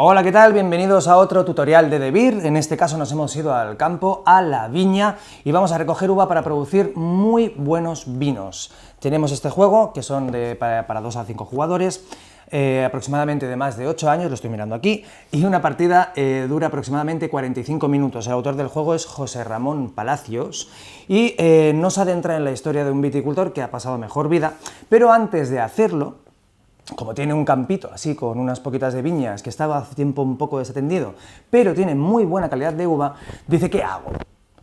Hola, ¿qué tal? Bienvenidos a otro tutorial de Devir. En este caso nos hemos ido al campo, a la viña, y vamos a recoger uva para producir muy buenos vinos. Tenemos este juego, que son para 2 a 5 jugadores, aproximadamente de más de 8 años, lo estoy mirando aquí, y una partida dura aproximadamente 45 minutos. El autor del juego es José Ramón Palacios, y nos adentra en la historia de un viticultor que ha pasado mejor vida, pero antes de hacerlo, como tiene un campito así con unas poquitas de viñas que estaba hace tiempo un poco desatendido, pero tiene muy buena calidad de uva, dice: ¿qué hago?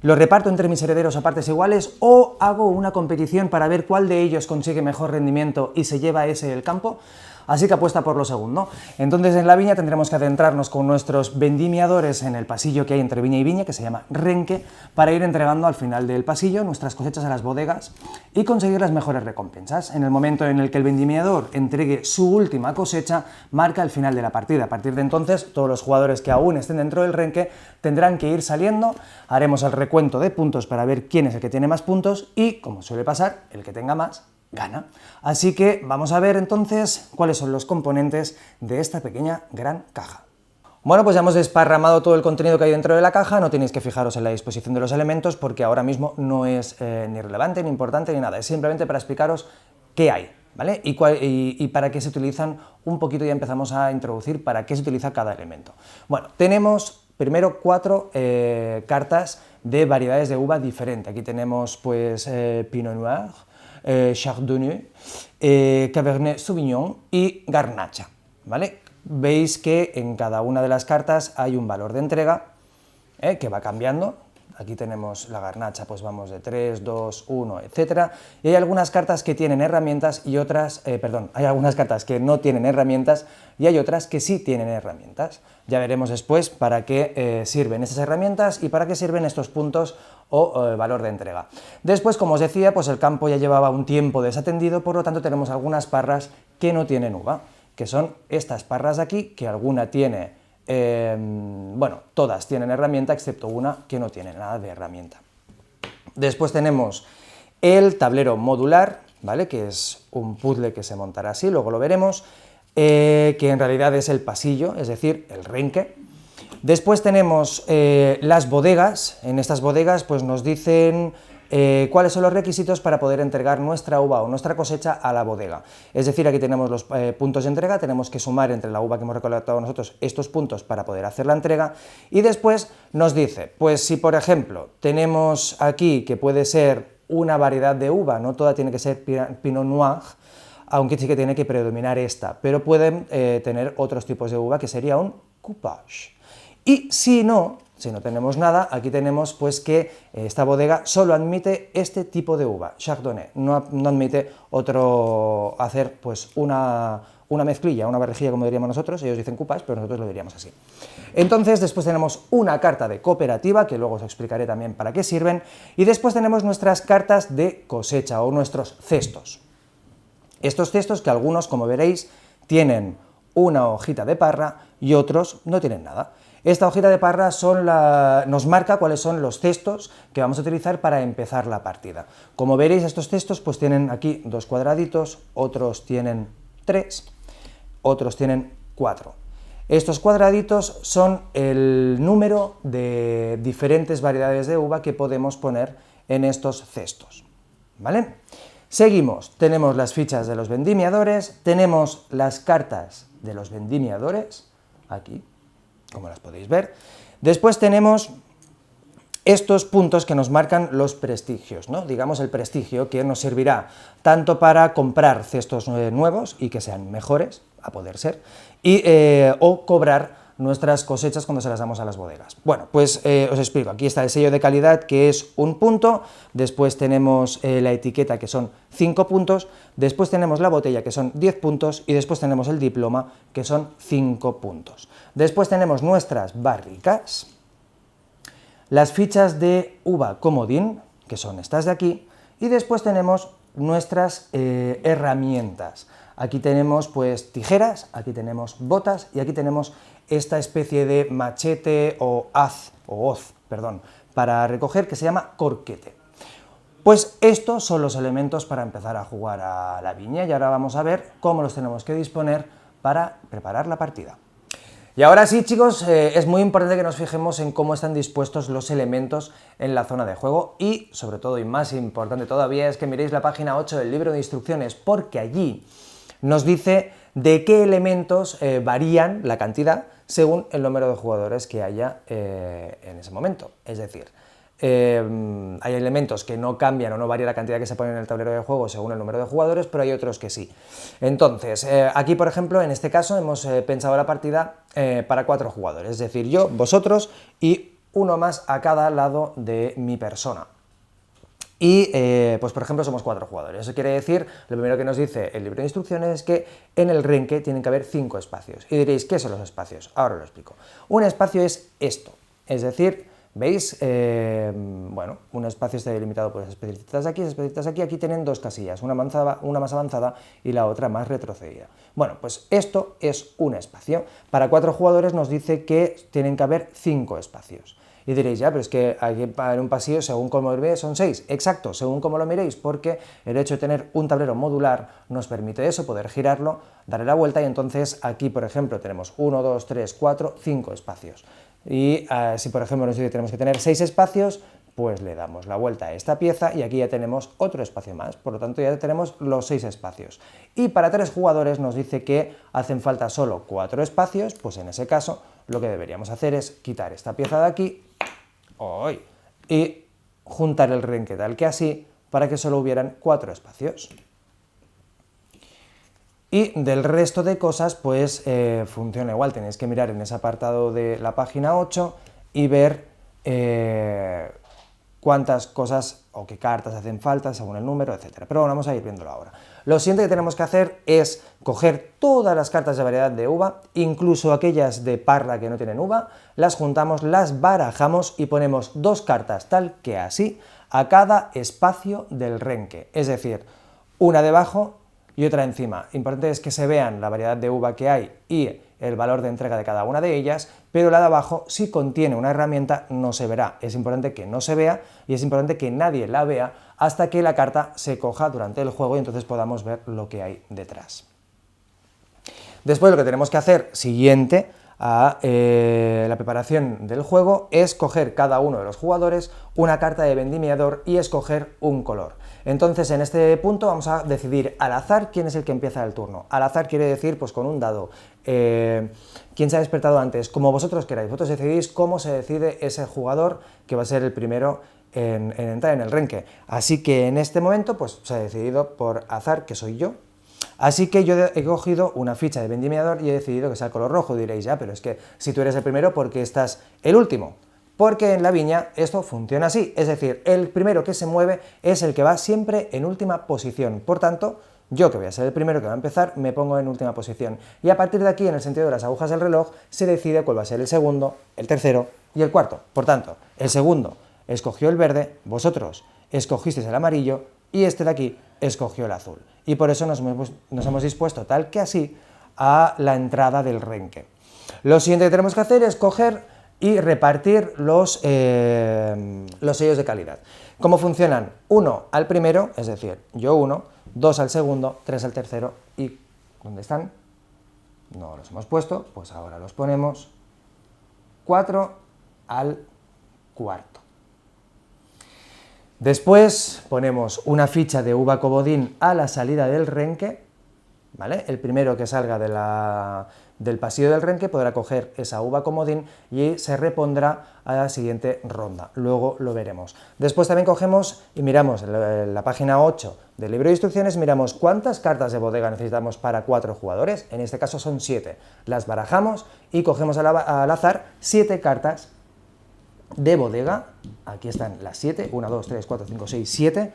¿Lo reparto entre mis herederos a partes iguales o hago una competición para ver cuál de ellos consigue mejor rendimiento y se lleva ese el campo? Así que apuesta por lo segundo. Entonces en la viña tendremos que adentrarnos con nuestros vendimiadores en el pasillo que hay entre viña y viña, que se llama renque, para ir entregando al final del pasillo nuestras cosechas a las bodegas y conseguir las mejores recompensas. En el momento en el que el vendimiador entregue su última cosecha, marca el final de la partida. A partir de entonces, todos los jugadores que aún estén dentro del renque tendrán que ir saliendo, haremos el recuento de puntos para ver quién es el que tiene más puntos y, como suele pasar, el que tenga más gana. Así que vamos a ver entonces cuáles son los componentes de esta pequeña gran caja. Bueno, pues ya hemos desparramado todo el contenido que hay dentro de la caja, no tenéis que fijaros en la disposición de los elementos porque ahora mismo no es ni relevante, ni importante, ni nada, es simplemente para explicaros qué hay, ¿vale? Y para qué se utilizan un poquito, ya empezamos a introducir para qué se utiliza cada elemento. Bueno, tenemos primero 4 cartas de variedades de uva diferentes. Aquí tenemos pues Pinot Noir, Chardonnay, Cabernet Sauvignon y Garnacha, ¿vale? Veis que en cada una de las cartas hay un valor de entrega que va cambiando. Aquí tenemos la Garnacha, pues vamos de 3, 2, 1, etc. Y hay algunas cartas que tienen herramientas y otras, hay algunas cartas que no tienen herramientas y hay otras que sí tienen herramientas. Ya veremos después para qué sirven esas herramientas y para qué sirven estos puntos o valor de entrega. Después, como os decía, pues el campo ya llevaba un tiempo desatendido, por lo tanto tenemos algunas parras que no tienen uva, que son estas parras de aquí, que alguna tiene, bueno, todas tienen herramienta, excepto una que no tiene nada de herramienta. Después tenemos el tablero modular, ¿vale? Que es un puzzle que se montará así, luego lo veremos, que en realidad es el pasillo, es decir, el renque. Después tenemos las bodegas. En estas bodegas pues nos dicen cuáles son los requisitos para poder entregar nuestra uva o nuestra cosecha a la bodega. Es decir, aquí tenemos los puntos de entrega, tenemos que sumar entre la uva que hemos recolectado nosotros estos puntos para poder hacer la entrega, y después nos dice, pues si por ejemplo tenemos aquí que puede ser una variedad de uva, no toda tiene que ser Pinot Noir, aunque sí que tiene que predominar esta, pero pueden tener otros tipos de uva que sería un coupage. Y si no tenemos nada, aquí tenemos pues que esta bodega solo admite este tipo de uva, Chardonnay, no admite otro, hacer pues una mezclilla, una barrejilla como diríamos nosotros, ellos dicen coupage, pero nosotros lo diríamos así. Entonces después tenemos una carta de cooperativa, que luego os explicaré también para qué sirven, y después tenemos nuestras cartas de cosecha o nuestros cestos. Estos cestos que algunos, como veréis, tienen una hojita de parra y otros no tienen nada. Esta hojita de parra nos marca cuáles son los cestos que vamos a utilizar para empezar la partida. Como veréis, estos cestos pues tienen aquí 2 cuadraditos, otros tienen 3, otros tienen 4. Estos cuadraditos son el número de diferentes variedades de uva que podemos poner en estos cestos, ¿vale? Seguimos, tenemos las fichas de los vendimiadores, tenemos las cartas de los vendimiadores, aquí, como las podéis ver. Después tenemos estos puntos que nos marcan los prestigios, ¿no? Digamos el prestigio que nos servirá tanto para comprar cestos nuevos y que sean mejores, a poder ser, o cobrar nuestras cosechas cuando se las damos a las bodegas. Bueno, pues os explico, aquí está el sello de calidad, que es 1 punto, después tenemos la etiqueta, que son 5 puntos, después tenemos la botella, que son 10 puntos, y después tenemos el diploma, que son 5 puntos. Después tenemos nuestras barricas, las fichas de uva comodín, que son estas de aquí, y después tenemos nuestras herramientas. Aquí tenemos pues tijeras, aquí tenemos botas y aquí tenemos esta especie de machete o hoz, para recoger, que se llama corquete. Pues estos son los elementos para empezar a jugar a la viña y ahora vamos a ver cómo los tenemos que disponer para preparar la partida. Y ahora sí, chicos, es muy importante que nos fijemos en cómo están dispuestos los elementos en la zona de juego y, sobre todo, y más importante todavía, es que miréis la página 8 del libro de instrucciones, porque allí nos dice de qué elementos varían la cantidad según el número de jugadores que haya en ese momento. Es decir, hay elementos que no cambian o no varía la cantidad que se pone en el tablero de juego según el número de jugadores, pero hay otros que sí. Entonces, aquí por ejemplo, en este caso hemos pensado la partida para 4 jugadores, es decir, yo, vosotros y uno más a cada lado de mi persona. Y, pues por ejemplo, somos 4 jugadores. Eso quiere decir, lo primero que nos dice el libro de instrucciones es que en el renque tienen que haber 5 espacios. Y diréis, ¿qué son los espacios? Ahora lo explico. Un espacio es esto, es decir, ¿veis? Bueno, un espacio está delimitado por esas especialistas aquí, aquí tienen 2 casillas, una más avanzada y la otra más retrocedida. Bueno, pues esto es un espacio. Para 4 jugadores nos dice que tienen que haber 5 espacios. Y diréis, ya, pero es que aquí en un pasillo, según como lo veis, son 6. Exacto, según como lo miréis, porque el hecho de tener un tablero modular nos permite eso, poder girarlo, darle la vuelta, y entonces aquí, por ejemplo, tenemos 1, 2, 3, 4, 5 espacios. Y si, por ejemplo, nos dice que tenemos que tener 6 espacios, pues le damos la vuelta a esta pieza y aquí ya tenemos otro espacio más, por lo tanto ya tenemos los 6 espacios. Y para 3 jugadores nos dice que hacen falta solo 4 espacios, pues en ese caso lo que deberíamos hacer es quitar esta pieza de aquí y juntar el renque tal que así para que solo hubieran 4 espacios. Y del resto de cosas, pues funciona igual, tenéis que mirar en ese apartado de la página 8 y ver cuántas cosas o qué cartas hacen falta según el número, etc. Pero bueno, vamos a ir viéndolo ahora. Lo siguiente que tenemos que hacer es coger todas las cartas de variedad de uva, incluso aquellas de parla que no tienen uva, las juntamos, las barajamos y ponemos 2 cartas tal que así a cada espacio del renque, es decir, una debajo y otra encima. Importante es que se vean la variedad de uva que hay y el valor de entrega de cada una de ellas, pero la de abajo, si contiene una herramienta, no se verá. Es importante que no se vea y es importante que nadie la vea hasta que la carta se coja durante el juego y entonces podamos ver lo que hay detrás. Después lo que tenemos que hacer, siguiente a la preparación del juego, es coger cada uno de los jugadores una carta de vendimiador y escoger un color. Entonces en este punto vamos a decidir al azar quién es el que empieza el turno. Al azar quiere decir pues con un dado. ¿Quién se ha despertado antes? Como vosotros queráis. Vosotros decidís cómo se decide ese jugador que va a ser el primero en entrar en el renque. Así que en este momento pues se ha decidido por azar, que soy yo. Así que yo he cogido una ficha de vendimiador y he decidido que sea el color rojo. Diréis, ya, pero es que si tú eres el primero, ¿por qué estás el último? Porque en la viña esto funciona así, es decir, el primero que se mueve es el que va siempre en última posición. Por tanto, yo, que voy a ser el primero que va a empezar, me pongo en última posición. Y a partir de aquí, en el sentido de las agujas del reloj, se decide cuál va a ser el segundo, el tercero y el cuarto. Por tanto, el segundo escogió el verde, vosotros escogisteis el amarillo y este de aquí escogió el azul. Y por eso nos hemos dispuesto tal que así a la entrada del renque. Lo siguiente que tenemos que hacer es coger y repartir los sellos de calidad. ¿Cómo funcionan? 1 al primero, es decir, yo 1, 2 al segundo, 3 al tercero y ¿dónde están? No los hemos puesto, pues ahora los ponemos. 4 al cuarto. Después ponemos una ficha de uva comodín a la salida del renque, ¿vale? El primero que salga del pasillo del renque podrá coger esa uva comodín y se repondrá a la siguiente ronda, luego lo veremos. Después también cogemos y miramos en la página 8 del libro de instrucciones, miramos cuántas cartas de bodega necesitamos para 4 jugadores, en este caso son 7. Las barajamos y cogemos al azar 7 cartas de bodega, aquí están las 7, 1, 2, 3, 4, 5, 6, 7,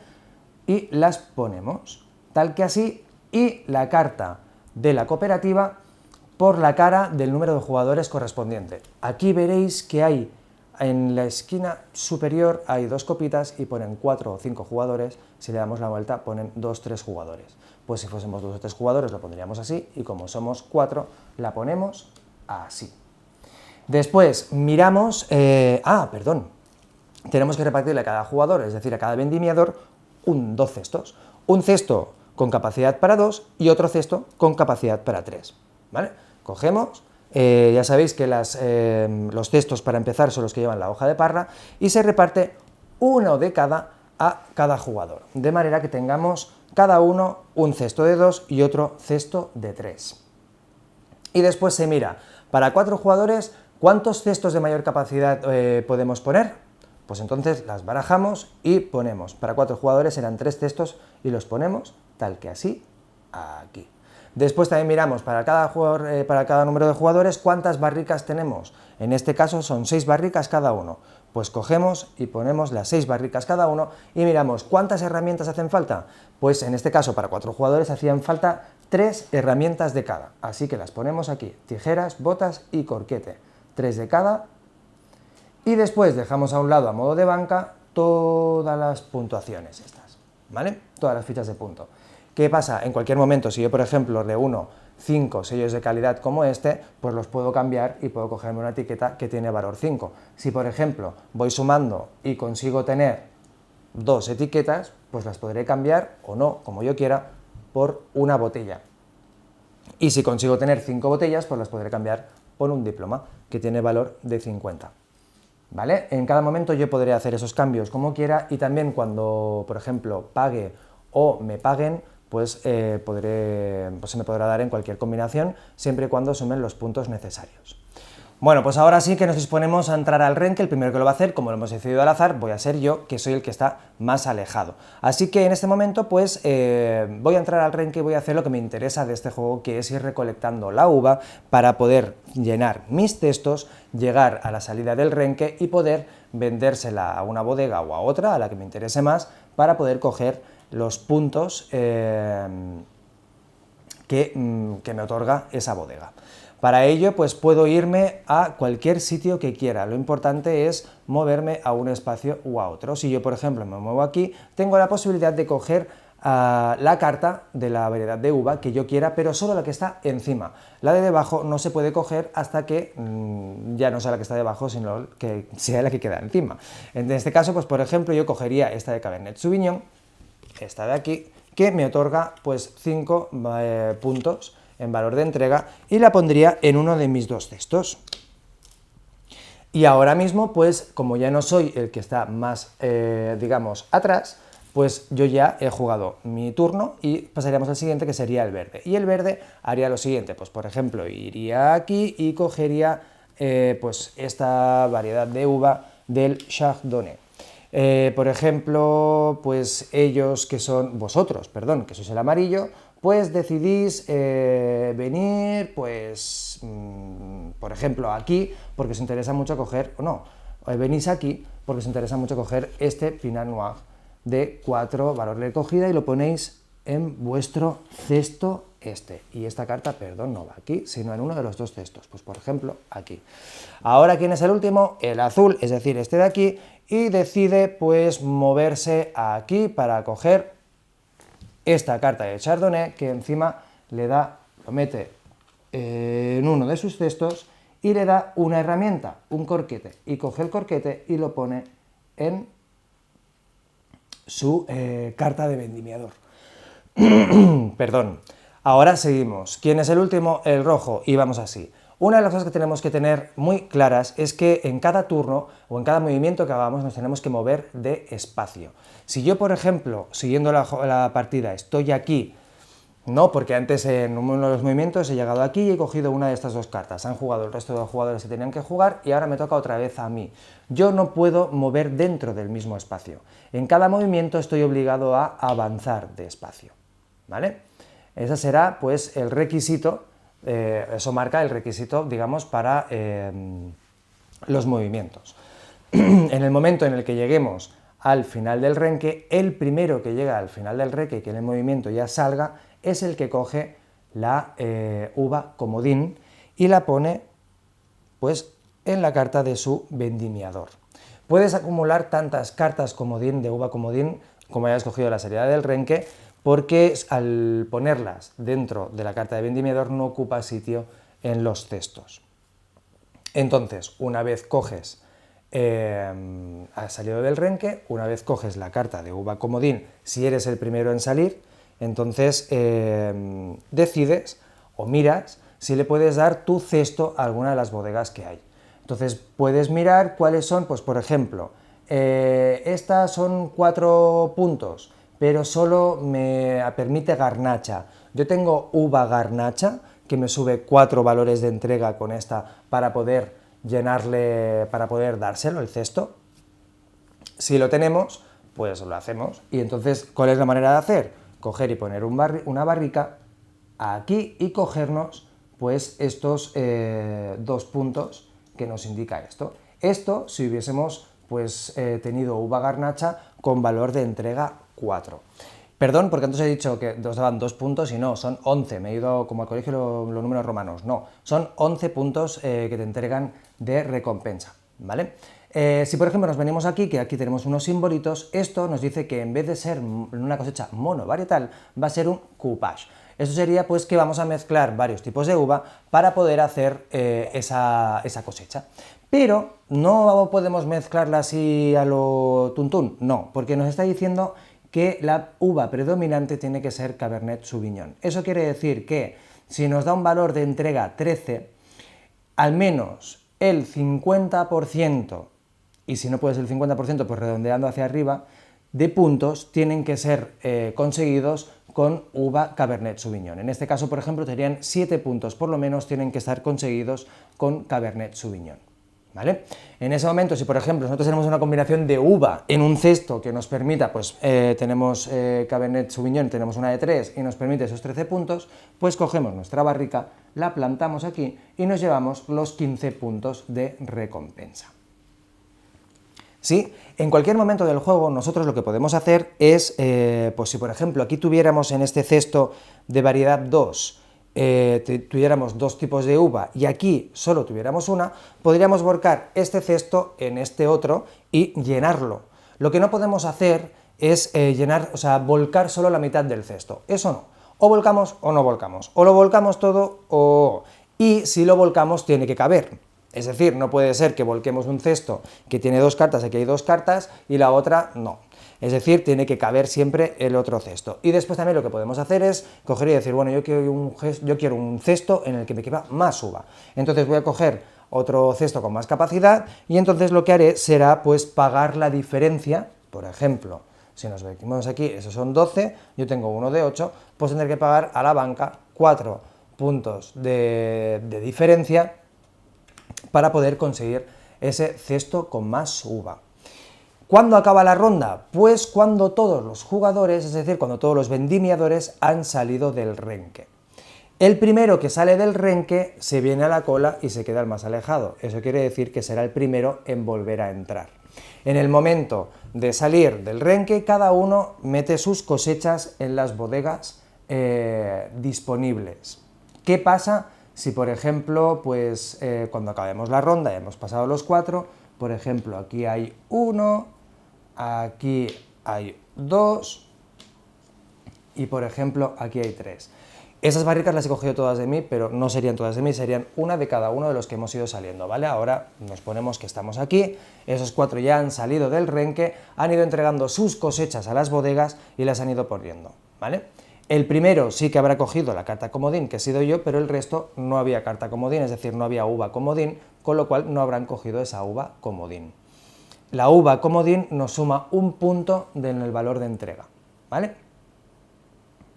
y las ponemos, tal que así, y la carta de la cooperativa por la cara del número de jugadores correspondiente. Aquí veréis que hay, en la esquina superior, hay 2 copitas y ponen 4 o 5 jugadores, si le damos la vuelta ponen 2 o 3 jugadores. Pues si fuésemos 2 o 3 jugadores lo pondríamos así, y como somos 4, la ponemos así. Después miramos, tenemos que repartirle a cada jugador, es decir, a cada vendimiador, 2 cestos. Un cesto con capacidad para 2 y otro cesto con capacidad para 3. ¿Vale? Cogemos Ya sabéis que los cestos para empezar son los que llevan la hoja de parra y se reparte uno de cada a cada jugador, de manera que tengamos cada uno un cesto de 2 y otro cesto de 3. Y después se mira, para 4 jugadores, ¿cuántos cestos de mayor capacidad podemos poner? Pues entonces las barajamos y ponemos, para 4 jugadores eran 3 cestos y los ponemos tal que así, aquí. Después también miramos para cada jugador, para cada número de jugadores, cuántas barricas tenemos. En este caso son 6 barricas cada uno. Pues cogemos y ponemos las 6 barricas cada uno y miramos cuántas herramientas hacen falta. Pues en este caso para 4 jugadores hacían falta 3 herramientas de cada. Así que las ponemos aquí, tijeras, botas y corquete. 3 de cada. Y después dejamos a un lado a modo de banca todas las puntuaciones estas, ¿vale? Todas las fichas de punto. ¿Qué pasa? En cualquier momento, si yo por ejemplo reúno 5 sellos de calidad como este, pues los puedo cambiar y puedo cogerme una etiqueta que tiene valor 5. Si por ejemplo voy sumando y consigo tener 2 etiquetas, pues las podré cambiar o no, como yo quiera, por una botella. Y si consigo tener 5 botellas, pues las podré cambiar por un diploma que tiene valor de 50. ¿Vale? En cada momento yo podré hacer esos cambios como quiera y también cuando, por ejemplo, pague o me paguen, pues, se me podrá dar en cualquier combinación, siempre y cuando sumen los puntos necesarios. Bueno, pues ahora sí que nos disponemos a entrar al renque. El primero que lo va a hacer, como lo hemos decidido al azar, voy a ser yo, que soy el que está más alejado. Así que en este momento, pues, voy a entrar al renque y voy a hacer lo que me interesa de este juego, que es ir recolectando la uva para poder llenar mis cestos, llegar a la salida del renque y poder vendérsela a una bodega o a otra, a la que me interese más, para poder coger los puntos que me otorga esa bodega. Para ello, pues puedo irme a cualquier sitio que quiera. Lo importante es moverme a un espacio u a otro. Si yo, por ejemplo, me muevo aquí, tengo la posibilidad de coger la carta de la variedad de uva que yo quiera, pero solo la que está encima. La de debajo no se puede coger hasta que ya no sea la que está debajo, sino que sea la que queda encima. En este caso, pues por ejemplo, yo cogería esta de Cabernet Sauvignon, esta de aquí, que me otorga pues 5 puntos en valor de entrega y la pondría en uno de mis 2 cestos. Y ahora mismo, pues como ya no soy el que está más, digamos, atrás, pues yo ya he jugado mi turno y pasaríamos al siguiente, que sería el verde. Y el verde haría lo siguiente, pues por ejemplo, iría aquí y cogería pues esta variedad de uva del Chardonnay. Por ejemplo, pues vosotros, que sois el amarillo, pues decidís venir, pues, por ejemplo, aquí, porque os interesa mucho coger, o no, venís aquí porque os interesa mucho coger este Pinot Noir de 4 valor de cogida y lo ponéis en vuestro cesto este. Y esta carta, perdón, no va aquí, sino en uno de los 2 cestos, pues por ejemplo, aquí. Ahora, ¿quién es el último? El azul, es decir, este de aquí, y decide, pues, moverse aquí para coger esta carta de Chardonnay, que encima lo mete en uno de sus cestos y le da una herramienta, un corquete, y coge el corquete y lo pone en su carta de vendimiador. Perdón. Ahora seguimos. ¿Quién es el último? El rojo, y vamos así. Una de las cosas que tenemos que tener muy claras es que en cada turno o en cada movimiento que hagamos nos tenemos que mover de espacio. Si yo, por ejemplo, siguiendo la partida, estoy aquí, no, porque antes en uno de los movimientos he llegado aquí y he cogido una de estas 2 cartas. Han jugado el resto de los jugadores que tenían que jugar y ahora me toca otra vez a mí. Yo no puedo mover dentro del mismo espacio. En cada movimiento estoy obligado a avanzar de espacio, ¿vale? Ese será, pues, el requisito. Eso marca el requisito, digamos, para los movimientos. En el momento en el que lleguemos al final del renque, el primero que llega al final del renque y que en el movimiento ya salga, es el que coge la uva comodín y la pone, pues, en la carta de su vendimiador. Puedes acumular tantas cartas comodín de uva comodín como hayas cogido la salida del renque, porque al ponerlas dentro de la carta de vendimiador no ocupa sitio en los cestos. Entonces, una vez coges, has salido del renque, una vez coges la carta de uva comodín, si eres el primero en salir, entonces decides o miras si le puedes dar tu cesto a alguna de las bodegas que hay. Entonces puedes mirar cuáles son, pues por ejemplo, estas son 4 puntos, pero solo me permite garnacha. Yo tengo uva garnacha, que me sube 4 valores de entrega con esta para poder llenarle, para poder dárselo el cesto. Si lo tenemos, pues lo hacemos. Y entonces, ¿cuál es la manera de hacer? Coger y poner una barrica aquí y cogernos pues estos 2 puntos que nos indica esto. Esto si hubiésemos pues tenido uva garnacha con valor de entrega 4. Perdón, porque antes he dicho que nos daban 2 puntos y no, son 11, me he ido como al colegio los números romanos, no, son 11 puntos que te entregan de recompensa, ¿vale? Si por ejemplo nos venimos aquí, que aquí tenemos unos simbolitos, esto nos dice que en vez de ser una cosecha monovarietal, va a ser un coupage. Eso sería pues que vamos a mezclar varios tipos de uva para poder hacer esa cosecha. Pero no podemos mezclarla así a lo tuntún, no, porque nos está diciendo que la uva predominante tiene que ser Cabernet Sauvignon. Eso quiere decir que si nos da un valor de entrega 13, al menos el 50%, y si no puede ser el 50%, pues redondeando hacia arriba, de puntos tienen que ser conseguidos con uva Cabernet Sauvignon. En este caso, por ejemplo, serían 7 puntos, por lo menos tienen que estar conseguidos con Cabernet Sauvignon, ¿vale? En ese momento, si por ejemplo nosotros tenemos una combinación de uva en un cesto que nos permita, pues tenemos Cabernet Sauvignon, tenemos una de 3 y nos permite esos 13 puntos, pues cogemos nuestra barrica, la plantamos aquí y nos llevamos los 15 puntos de recompensa. ¿Sí? En cualquier momento del juego nosotros lo que podemos hacer es, pues si por ejemplo aquí tuviéramos en este cesto de variedad 2, tuviéramos 2 tipos de uva y aquí solo tuviéramos una, podríamos volcar este cesto en este otro y llenarlo. Lo que no podemos hacer es volcar solo la mitad del cesto, eso no. O volcamos o no volcamos, o lo volcamos todo o... Y si lo volcamos tiene que caber. Es decir, no puede ser que volquemos un cesto que tiene 2 cartas, aquí hay 2 cartas, y la otra no. Es decir, tiene que caber siempre el otro cesto. Y después también lo que podemos hacer es coger y decir, bueno, yo quiero un cesto en el que me quepa más uva. Entonces voy a coger otro cesto con más capacidad, y entonces lo que haré será pues pagar la diferencia. Por ejemplo, si nos venimos aquí, esos son 12, yo tengo uno de 8, pues tendré que pagar a la banca 4 puntos de diferencia para poder conseguir ese cesto con más uva. ¿Cuándo acaba la ronda? Pues cuando todos los jugadores, es decir, cuando todos los vendimiadores han salido del renque. El primero que sale del renque se viene a la cola y se queda el más alejado. Eso quiere decir que será el primero en volver a entrar. En el momento de salir del renque, cada uno mete sus cosechas en las bodegas disponibles. ¿Qué pasa si, por ejemplo, pues cuando acabemos la ronda y hemos pasado los 4, por ejemplo, aquí hay 1, aquí hay 2 y, por ejemplo, aquí hay 3. Esas barricas las he cogido todas de mí, pero no serían todas de mí, serían una de cada uno de los que hemos ido saliendo, ¿vale? Ahora nos ponemos que estamos aquí, esos 4 ya han salido del renque, han ido entregando sus cosechas a las bodegas y las han ido poniendo, ¿vale? El primero sí que habrá cogido la carta comodín, que he sido yo, pero el resto no había carta comodín, es decir, no había uva comodín, con lo cual no habrán cogido esa uva comodín. La uva comodín nos suma un punto en el valor de entrega, ¿vale?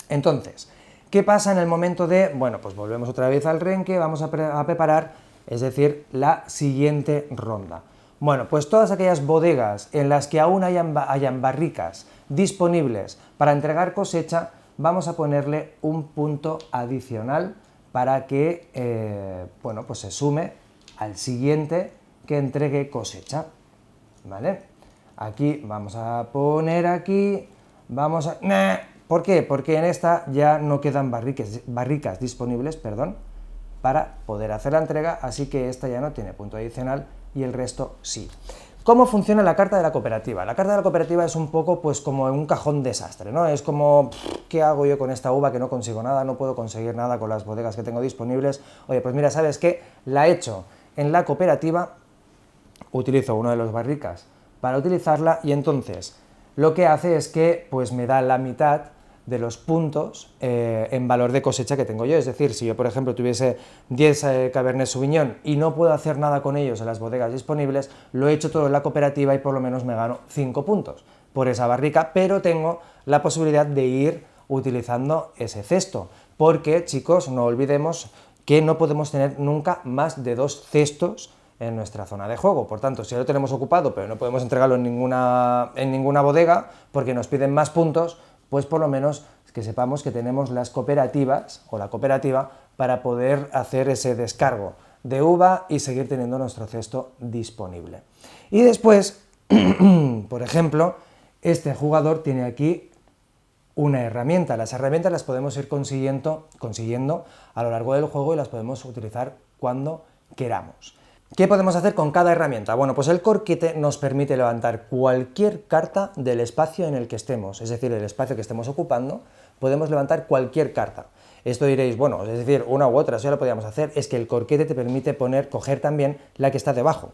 Entonces, ¿qué pasa en el momento de, bueno, pues volvemos otra vez al renque, vamos a preparar, es decir, la siguiente ronda? Bueno, pues todas aquellas bodegas en las que aún hayan barricas disponibles para entregar cosecha, vamos a ponerle un punto adicional para que, bueno, pues se sume al siguiente que entregue cosecha, ¿vale? Aquí vamos a poner aquí, vamos a... ¿Por qué? Porque en esta ya no quedan barricas disponibles, perdón, para poder hacer la entrega, así que esta ya no tiene punto adicional y el resto sí. ¿Cómo funciona la carta de la cooperativa? La carta de la cooperativa es un poco pues como un cajón desastre, ¿no? Es como, ¿qué hago yo con esta uva que no consigo nada? No puedo conseguir nada con las bodegas que tengo disponibles. Oye, pues mira, ¿sabes qué? La he hecho en la cooperativa, utilizo uno de los barricas para utilizarla y entonces lo que hace es que pues me da la mitad de los puntos en valor de cosecha que tengo yo. Es decir, si yo, por ejemplo, tuviese 10 Cabernet Sauvignon y no puedo hacer nada con ellos en las bodegas disponibles, lo he hecho todo en la cooperativa y por lo menos me gano 5 puntos por esa barrica, pero tengo la posibilidad de ir utilizando ese cesto, porque, chicos, no olvidemos que no podemos tener nunca más de 2 cestos en nuestra zona de juego. Por tanto, si ya lo tenemos ocupado, pero no podemos entregarlo en ninguna bodega, porque nos piden más puntos, pues por lo menos que sepamos que tenemos las cooperativas, o la cooperativa, para poder hacer ese descargo de uva y seguir teniendo nuestro cesto disponible. Y después, por ejemplo, este jugador tiene aquí una herramienta. Las herramientas las podemos ir consiguiendo a lo largo del juego y las podemos utilizar cuando queramos. ¿Qué podemos hacer con cada herramienta? Bueno, pues el corquete nos permite levantar cualquier carta del espacio en el que estemos, es decir, el espacio que estemos ocupando, podemos levantar cualquier carta. Esto diréis, bueno, es decir, una u otra, eso ya lo podíamos hacer, es que el corquete te permite coger también la que está debajo.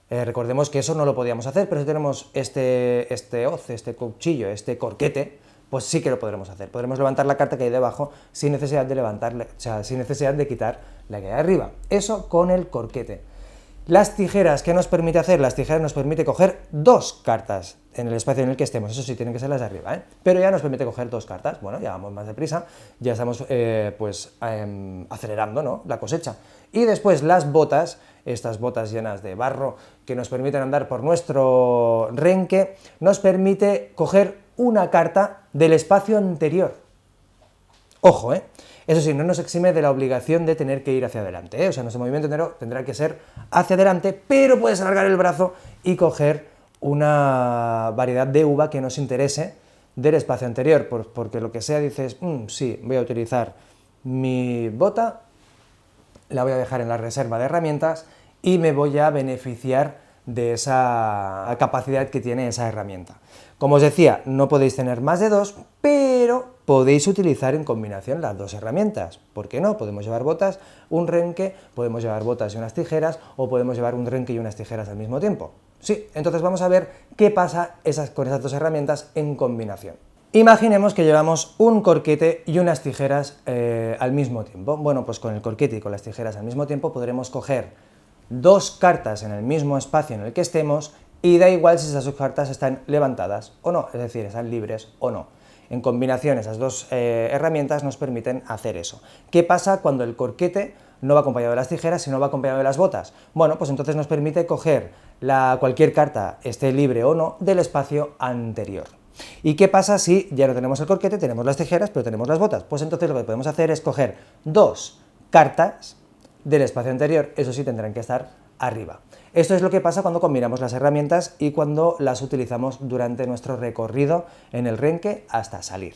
Recordemos que eso no lo podíamos hacer, pero si tenemos este hoz, este cuchillo, este corquete, pues sí que lo podremos hacer. Podremos levantar la carta que hay debajo sin necesidad de sin necesidad de quitar la que hay arriba. Eso con el corquete. Las tijeras, ¿qué nos permite hacer? Las tijeras nos permite coger 2 cartas en el espacio en el que estemos, eso sí, tienen que ser las de arriba, pero ya nos permite coger 2 cartas, bueno, ya vamos más deprisa, ya estamos acelerando, ¿no?, la cosecha. Y después las botas, estas botas llenas de barro que nos permiten andar por nuestro renque, nos permite coger una carta del espacio anterior. Ojo, eso sí, no nos exime de la obligación de tener que ir hacia adelante, o sea, nuestro movimiento entero tendrá que ser hacia adelante, pero puedes alargar el brazo y coger una variedad de uva que nos interese del espacio anterior, porque lo que sea dices, sí, voy a utilizar mi bota, la voy a dejar en la reserva de herramientas y me voy a beneficiar de esa capacidad que tiene esa herramienta. Como os decía, no podéis tener más de 2, pero podéis utilizar en combinación las 2 herramientas. ¿Por qué no? Podemos llevar botas, un renque, podemos llevar botas y unas tijeras, o podemos llevar un renque y unas tijeras al mismo tiempo. Sí, entonces vamos a ver qué pasa con esas 2 herramientas en combinación. Imaginemos que llevamos un corquete y unas tijeras al mismo tiempo. Bueno, pues con el corquete y con las tijeras al mismo tiempo podremos coger 2 cartas en el mismo espacio en el que estemos y da igual si esas 2 cartas están levantadas o no, es decir, están libres o no. En combinación, esas 2 herramientas nos permiten hacer eso. ¿Qué pasa cuando el corquete no va acompañado de las tijeras, sino va acompañado de las botas? Bueno, pues entonces nos permite coger cualquier carta, esté libre o no, del espacio anterior. ¿Y qué pasa si ya no tenemos el corquete, tenemos las tijeras, pero tenemos las botas? Pues entonces lo que podemos hacer es coger 2 cartas del espacio anterior, eso sí, tendrán que estar arriba. Esto es lo que pasa cuando combinamos las herramientas y cuando las utilizamos durante nuestro recorrido en el renque hasta salir.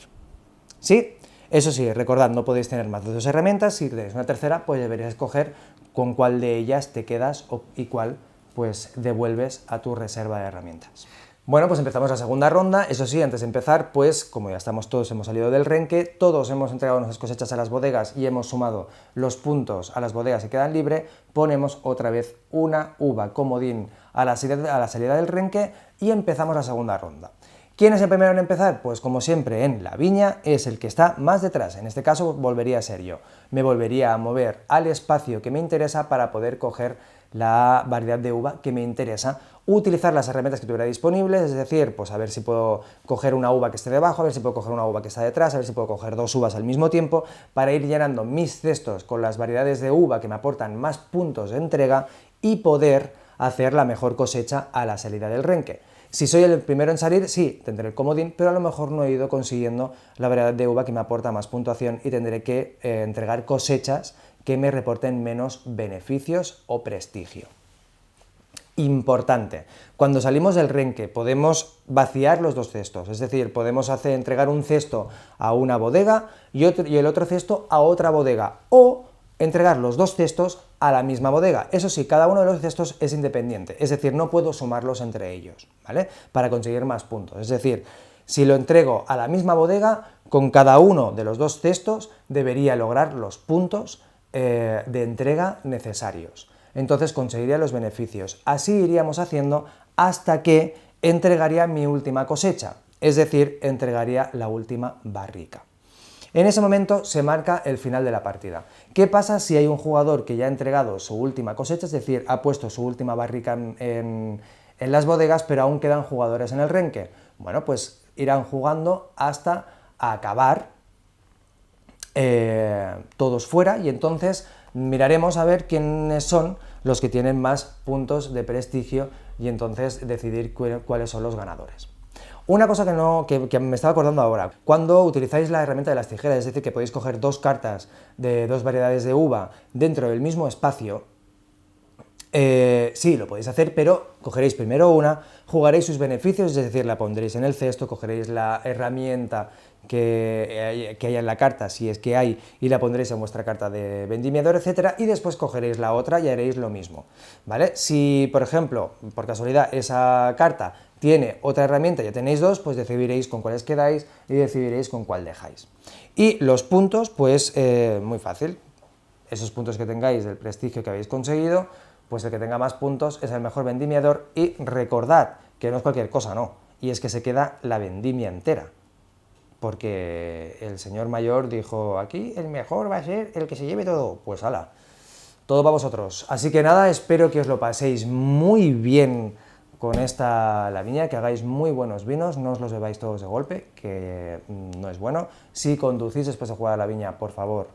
¿Sí? Eso sí, recordad, no podéis tener más de 2 herramientas, si tenéis una tercera, pues deberíais escoger con cuál de ellas te quedas y cuál pues devuelves a tu reserva de herramientas. Bueno, pues empezamos la segunda ronda. Eso sí, antes de empezar, pues como ya estamos todos, hemos salido del renque, todos hemos entregado nuestras cosechas a las bodegas y hemos sumado los puntos a las bodegas que quedan libres, ponemos otra vez una uva comodín a la salida del renque y empezamos la segunda ronda. ¿Quién es el primero en empezar? Pues como siempre en la viña es el que está más detrás, en este caso volvería a ser yo. Me volvería a mover al espacio que me interesa para poder coger la variedad de uva que me interesa, utilizar las herramientas que tuviera disponibles, es decir, pues a ver si puedo coger una uva que esté debajo, a ver si puedo coger una uva que está detrás, a ver si puedo coger 2 uvas al mismo tiempo, para ir llenando mis cestos con las variedades de uva que me aportan más puntos de entrega y poder hacer la mejor cosecha a la salida del renque. Si soy el primero en salir, sí, tendré el comodín, pero a lo mejor no he ido consiguiendo la variedad de uva que me aporta más puntuación y tendré que entregar cosechas que me reporten menos beneficios o prestigio. Importante, cuando salimos del renque podemos vaciar los 2 cestos, es decir, podemos entregar un cesto a una bodega y el otro cesto a otra bodega, o entregar los 2 cestos a la misma bodega. Eso sí, cada uno de los cestos es independiente, es decir, no puedo sumarlos entre ellos, ¿vale?, para conseguir más puntos. Es decir, si lo entrego a la misma bodega, con cada uno de los 2 cestos debería lograr los puntos de entrega necesarios. Entonces conseguiría los beneficios. Así iríamos haciendo hasta que entregaría mi última cosecha. es decir, entregaría la última barrica. En ese momento se marca el final de la partida. ¿Qué pasa si hay un jugador que ya ha entregado su última cosecha, es decir, ha puesto su última barrica en las bodegas, pero aún quedan jugadores en el renque? Bueno, pues irán jugando hasta acabar todos fuera, y entonces miraremos a ver quiénes son los que tienen más puntos de prestigio y entonces decidir cuáles son los ganadores. Una cosa que me estaba acordando ahora, cuando utilizáis la herramienta de las tijeras, es decir, que podéis coger dos cartas de dos variedades de uva dentro del mismo espacio, sí, lo podéis hacer, pero cogeréis primero una, jugaréis sus beneficios, es decir, la pondréis en el cesto, cogeréis la herramienta que haya en la carta, si es que hay, y la pondréis en vuestra carta de vendimiador, etcétera, y después cogeréis la otra y haréis lo mismo, ¿vale? Si, por ejemplo, por casualidad, esa carta tiene otra herramienta, ya tenéis dos, pues decidiréis con cuáles quedáis y decidiréis con cuál dejáis. Y los puntos, pues muy fácil, esos puntos que tengáis del prestigio que habéis conseguido, pues el que tenga más puntos es el mejor vendimiador, y recordad que no es cualquier cosa, no, y es que se queda la vendimia entera, porque el señor mayor dijo, aquí el mejor va a ser el que se lleve todo, pues ala, todo para vosotros. Así que nada, espero que os lo paséis muy bien con esta la viña, que hagáis muy buenos vinos, no os los bebáis todos de golpe, que no es bueno. Si conducís después de jugar a la viña, por favor,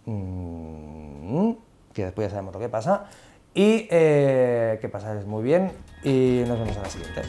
que después ya sabemos lo que pasa, y que pasáis muy bien, y nos vemos a la siguiente.